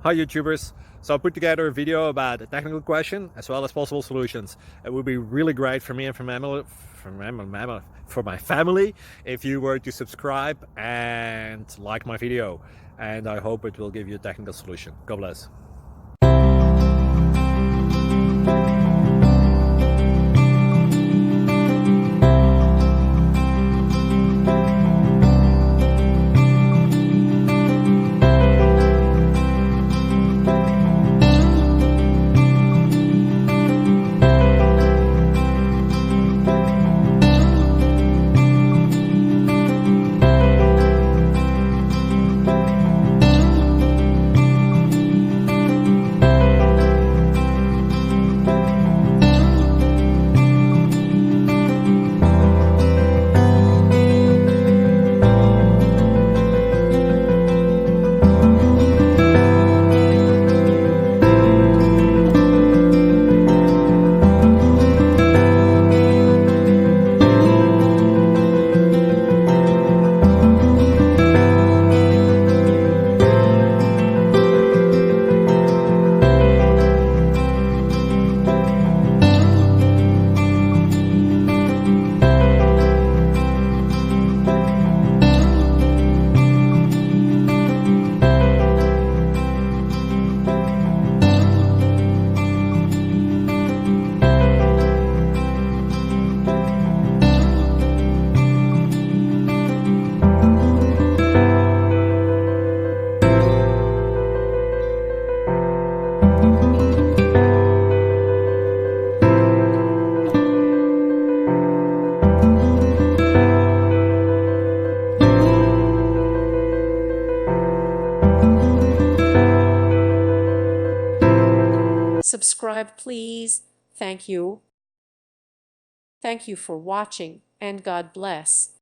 Hi YouTubers! So I put together a video about a technical question as well as possible solutions. It would be really great for me and for my family if you were to subscribe and like my video, and I hope it will give you a technical solution. God bless. Subscribe, please. Thank you. Thank you for watching, and God bless.